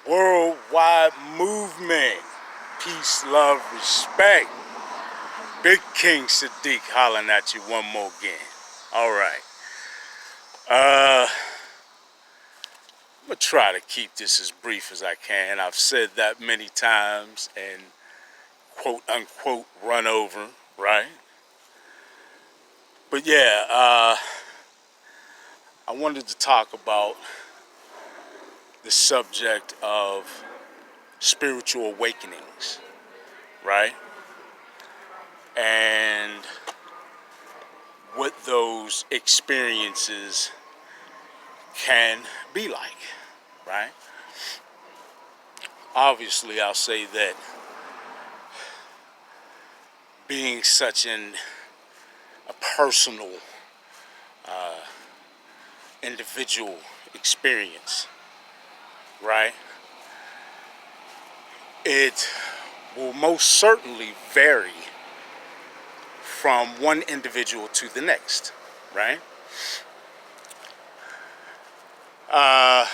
Worldwide movement. Peace, love, respect. Big King Sadiq hollering at you one more again. All right. I'm going to try to keep this as brief as I can. I've said that many times and quote unquote run over, right? But yeah, I wanted to talk about the subject of spiritual awakenings, right? And what those experiences can be like, right? Obviously, I'll say that being such a personal, individual experience, right? It will most certainly vary from one individual to the next, right? A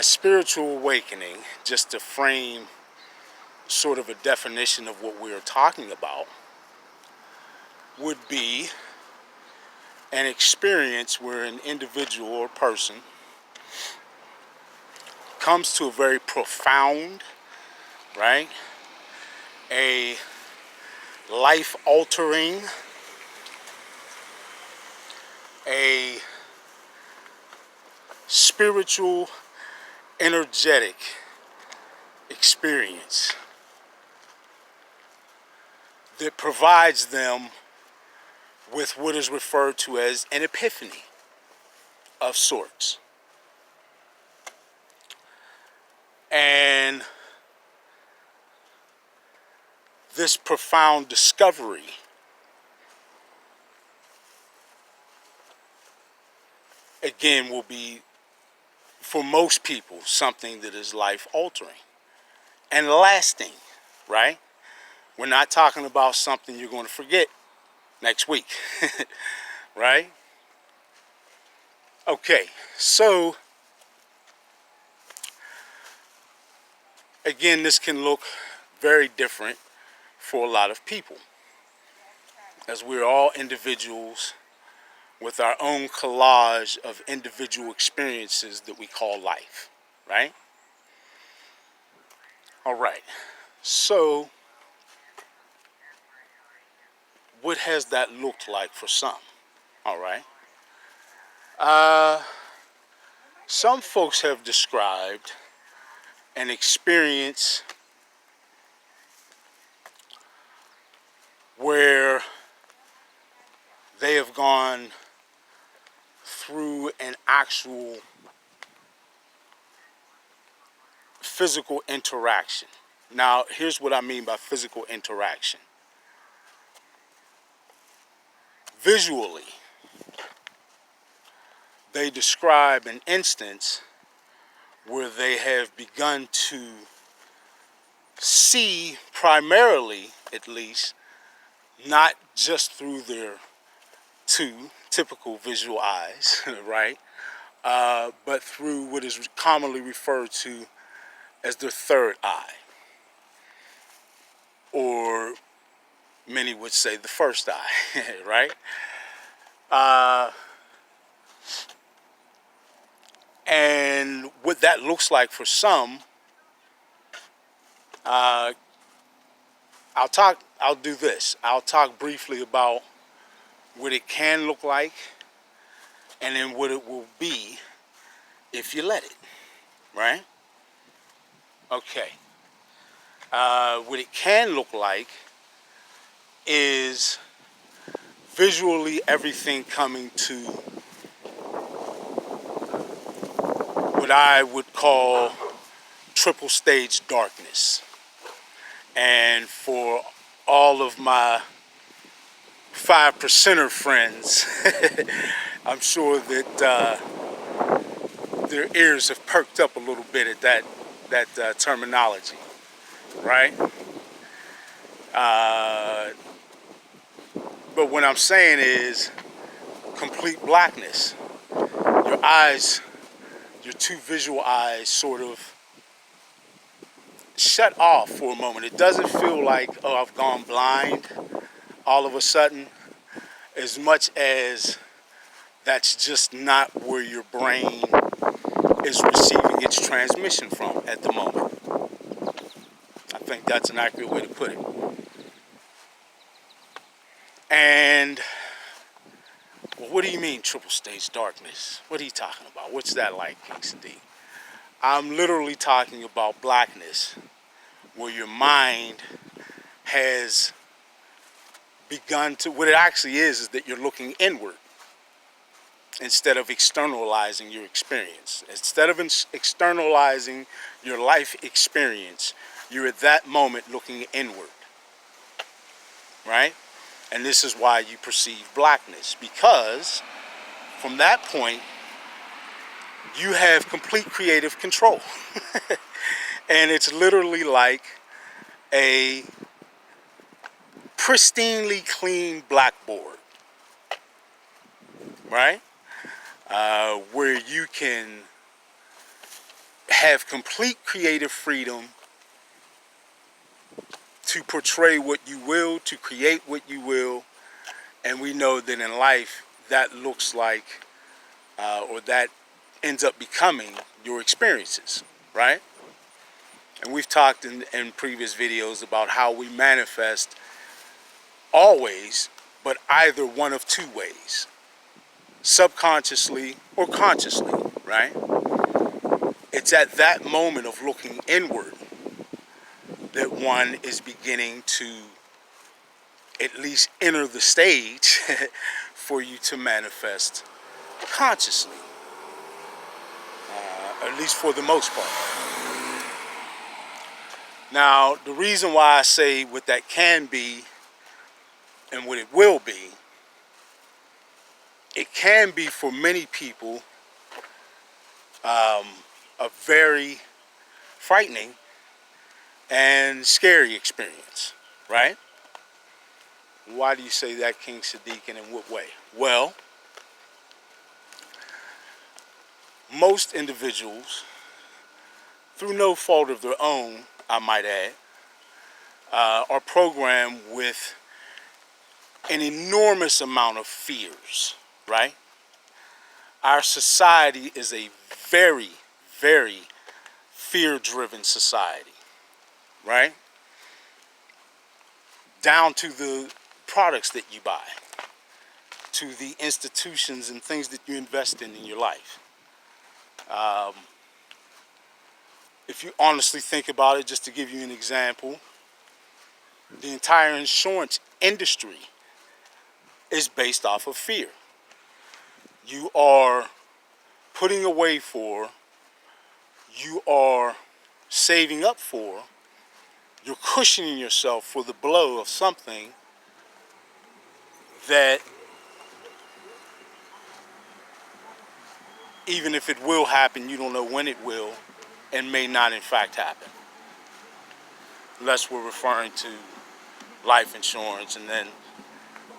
spiritual awakening, just to frame sort of a definition of what we're talking about, would be an experience where an individual or person comes to a very profound, right? A life-altering, a spiritual, energetic experience that provides them with what is referred to as an epiphany of sorts. And this profound discovery again will be, for most people, something that is life-altering and lasting, right? We're not talking about something you're going to forget next week, right? Okay, so again, this can look very different for a lot of people, as we're all individuals with our own collage of individual experiences that we call life, right? All right, so what has that looked like for some? All right. Some folks have described an experience where they have gone through an actual physical interaction. Now, here's what I mean by physical interaction. Visually, they describe an instance where they have begun to see, primarily at least, not just through their two typical visual eyes, right? But through what is commonly referred to as their third eye, or many would say the first eye, right? And what that looks like for some, I'll do this. I'll talk briefly about what it can look like and then what it will be if you let it, right? Okay. What it can look like is visually everything coming to what I would call triple stage darkness. And for all of my 5%er friends, I'm sure that their ears have perked up a little bit at that terminology, right? But what I'm saying is complete blackness. Your eyes your two visual eyes sort of shut off for a moment. It doesn't feel like, oh, I've gone blind all of a sudden, as much as that's just not where your brain is receiving its transmission from at the moment. I think that's an accurate way to put it. And, well, what do you mean triple stage darkness? What are you talking about? What's that like, King Sadiq? I'm literally talking about blackness, where your mind has begun to, what it actually is that you're looking inward instead of externalizing your experience. Instead of externalizing your life experience, you're at that moment looking inward, right? And this is why you perceive blackness, because from that point, you have complete creative control. And it's literally like a pristinely clean blackboard, right? Where you can have complete creative freedom to portray what you will, to create what you will. And we know that in life, that looks like, or that ends up becoming your experiences, right? And we've talked in previous videos about how we manifest always, but either one of two ways, subconsciously or consciously, right? It's at that moment of looking inward that one is beginning to at least enter the stage for you to manifest consciously, at least for the most part. Now, the reason why I say what that can be and what it will be, it can be for many people a very frightening and scary experience, right? Why do you say that, King Sadiq, and in what way? Well, most individuals, through no fault of their own, I might add, are programmed with an enormous amount of fears, right? Our society is a very, very fear-driven society, right? Down to the products that you buy, to the institutions and things that you invest in your life. If you honestly think about it, just to give you an example, the entire insurance industry is based off of fear. You are putting away for, you are saving up for, you're cushioning yourself for the blow of something that, even if it will happen, you don't know when it will, and may not in fact happen. Unless we're referring to life insurance, and then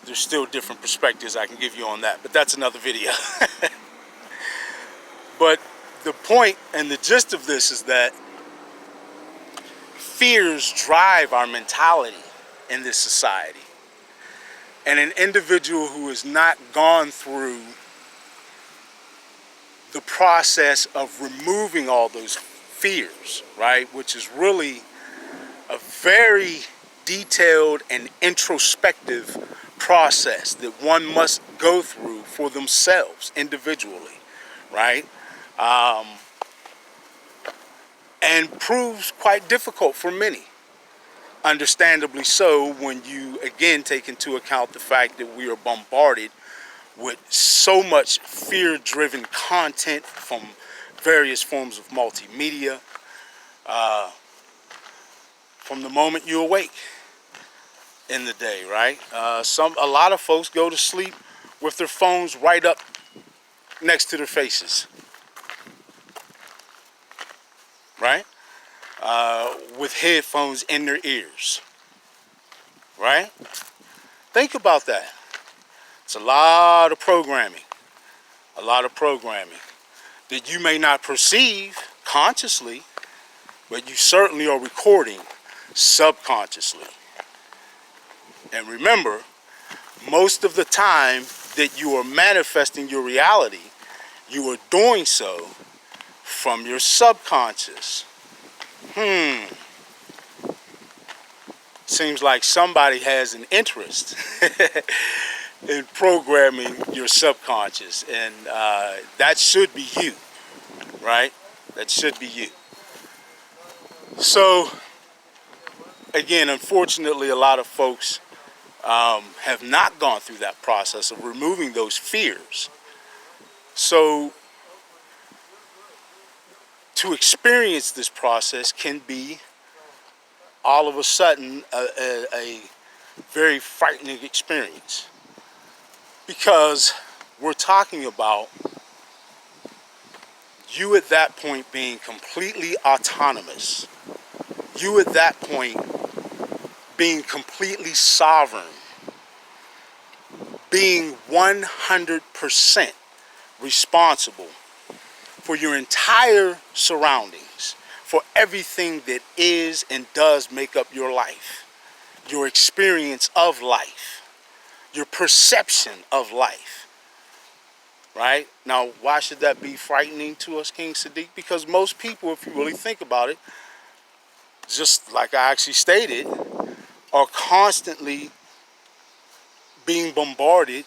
there's still different perspectives I can give you on that, but that's another video. But the point and the gist of this is that fears drive our mentality in this society. And an individual who has not gone through the process of removing all those fears, right, which is really a very detailed and introspective process that one must go through for themselves individually, right? And proves quite difficult for many. Understandably so, when you again take into account the fact that we are bombarded with so much fear-driven content from various forms of multimedia from the moment you awake in the day, right? A lot of folks go to sleep with their phones right up next to their faces, right? With headphones in their ears, right? Think about that. It's a lot of programming, that you may not perceive consciously, but you certainly are recording subconsciously. And remember, most of the time that you are manifesting your reality, you are doing so from your subconscious. Seems like somebody has an interest in programming your subconscious, and that should be you, right? That should be you. So, again, unfortunately, a lot of folks have not gone through that process of removing those fears. So, to experience this process can be all of a sudden a very frightening experience, because we're talking about you at that point being completely autonomous, you at that point being completely sovereign, being 100% responsible for your entire surroundings, for everything that is and does make up your life, your experience of life, your perception of life, right? Now, why should that be frightening to us, King Sadiq? Because most people, if you really think about it, just like I actually stated, are constantly being bombarded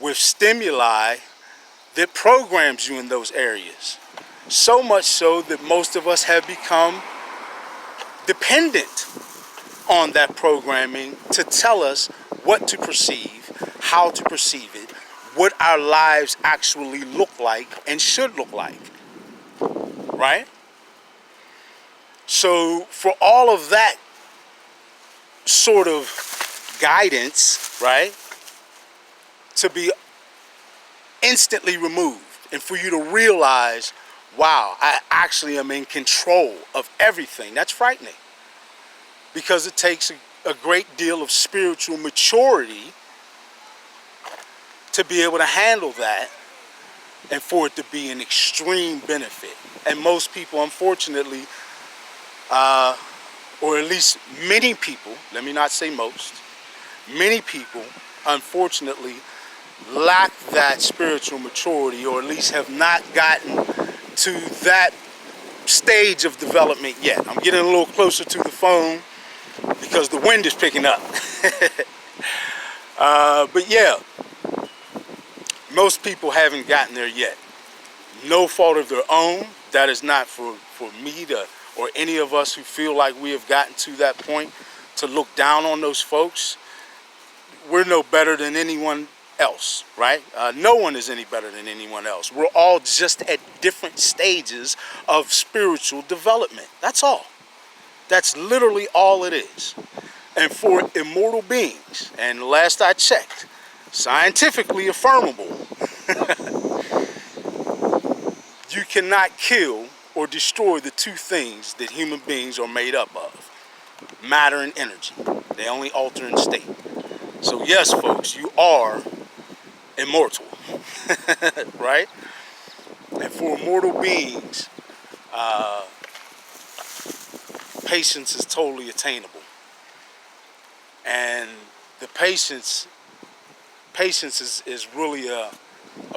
with stimuli that programs you in those areas. So much so that most of us have become dependent on that programming to tell us what to perceive, how to perceive it, what our lives actually look like and should look like, right? So for all of that sort of guidance, right, to be instantly removed, and for you to realize, wow, I actually am in control of everything, that's frightening. Because it takes a great deal of spiritual maturity to be able to handle that, and for it to be an extreme benefit. And most people, unfortunately, or at least many people, let me not say most, many people, unfortunately, lack that spiritual maturity, or at least have not gotten to that stage of development yet. I'm getting a little closer to the phone because the wind is picking up. But yeah, most people haven't gotten there yet. No fault of their own. That is not for me to, or any of us who feel like we have gotten to that point, to look down on those folks. We're no better than anyone else, right? No one is any better than anyone else. We're all just at different stages of spiritual development. That's all. That's literally all it is. And for immortal beings, and last I checked, scientifically affirmable, you cannot kill or destroy the two things that human beings are made up of: matter and energy. They only alter in state. So yes, folks, you are immortal, right? And for immortal beings, patience is totally attainable. And the patience is really a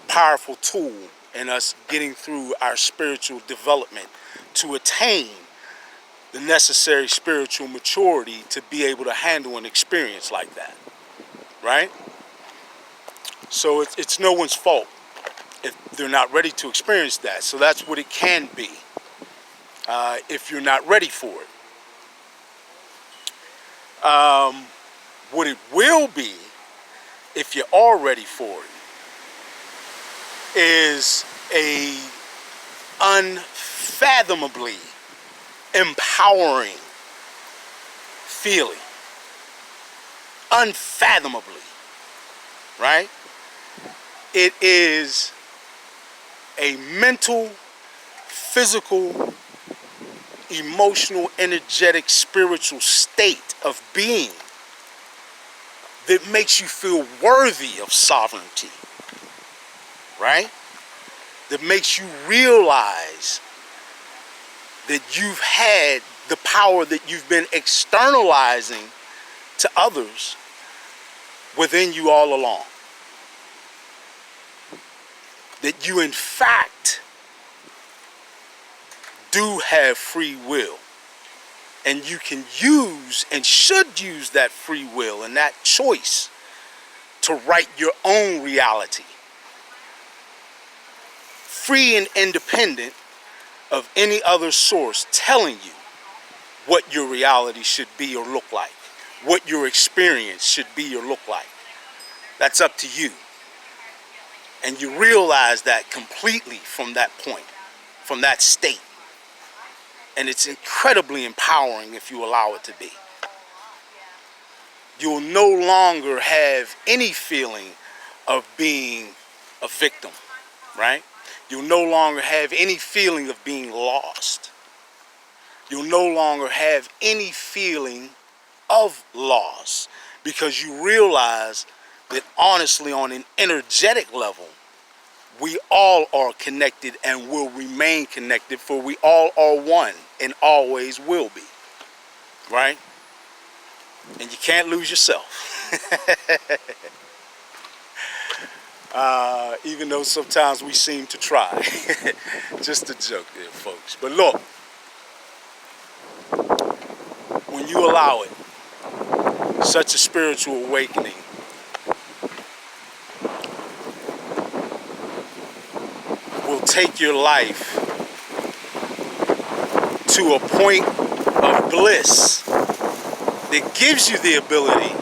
powerful tool in us getting through our spiritual development to attain the necessary spiritual maturity to be able to handle an experience like that, right? So it's no one's fault if they're not ready to experience that. So that's what it can be if you're not ready for it. What it will be, if you are ready for it, is a unfathomably empowering feeling. Unfathomably, right? It is a mental, physical, emotional, energetic, spiritual state of being that makes you feel worthy of sovereignty, right? that makes you realize that you've had the power that you've been externalizing to others within you all along. That you in fact do have free will, and you can use and should use that free will and that choice to write your own reality, free and independent of any other source telling you what your reality should be or look like, what your experience should be or look like. That's up to you. And you realize that completely from that point, from that state. And it's incredibly empowering if you allow it to be. You'll no longer have any feeling of being a victim, right? You'll no longer have any feeling of being lost. You'll no longer have any feeling of loss, because you realize that honestly, on an energetic level, we all are connected and will remain connected, for we all are one and always will be, right? And you can't lose yourself. Even though sometimes we seem to try. Just a joke there, folks. But look, when you allow it, such a spiritual awakening will take your life to a point of bliss that gives you the ability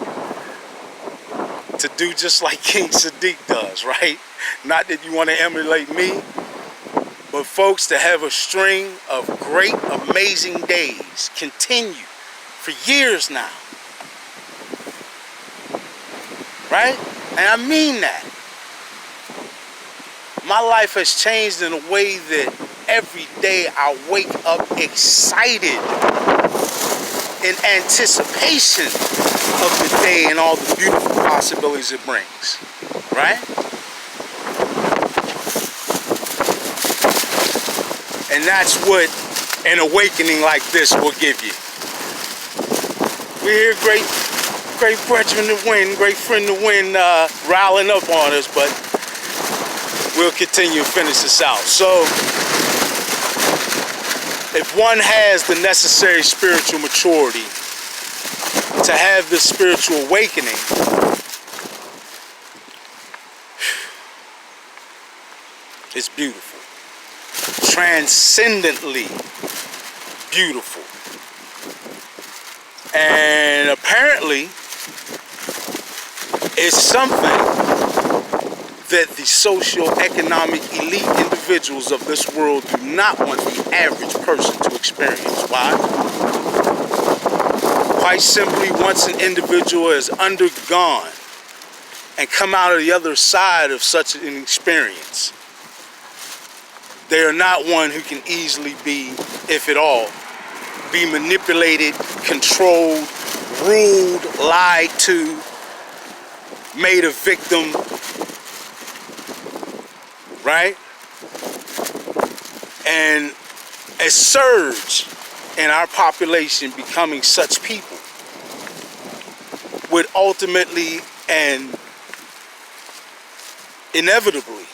to do just like King Sadiq does, right? Not that you want to emulate me, but folks, to have a string of great, amazing days continue for years now, right? And I mean that. My life has changed in a way that every day I wake up excited in anticipation of the day and all the beautiful possibilities it brings, right? And that's what an awakening like this will give you. We're here, great brethren to win, great friend to win, riling up on us, but we'll continue to finish this out. So, if one has the necessary spiritual maturity to have this spiritual awakening, it's beautiful. Transcendently beautiful. And apparently, it's something that the socio-economic elite individuals of this world do not want the average person to experience. Why? Quite simply, once an individual has undergone and come out of the other side of such an experience, they are not one who can easily be, if at all, be manipulated, controlled, ruled, lied to, made a victim, right? And a surge in our population becoming such people would ultimately and inevitably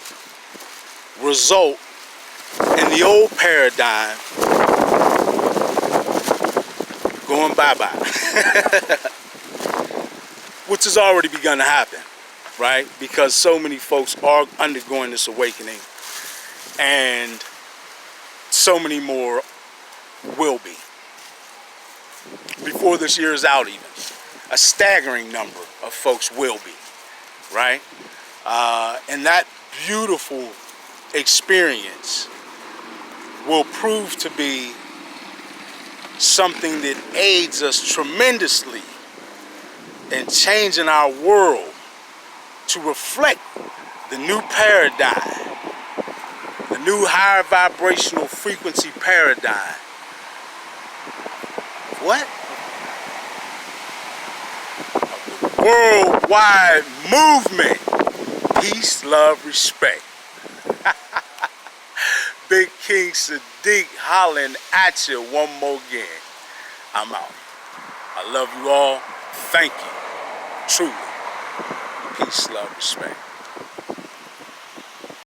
result in the old paradigm going bye-bye. Which has already begun to happen, right? Because so many folks are undergoing this awakening, and so many more will be. Before this year is out even, a staggering number of folks will be, right? And that beautiful experience will prove to be something that aids us tremendously in changing our world to reflect the new paradigm, the new higher vibrational frequency paradigm. What? The worldwide movement. Peace, love, respect. Big King Sadiq hollering at you one more again. I'm out. I love you all. Thank you. Truly. Peace, love, respect.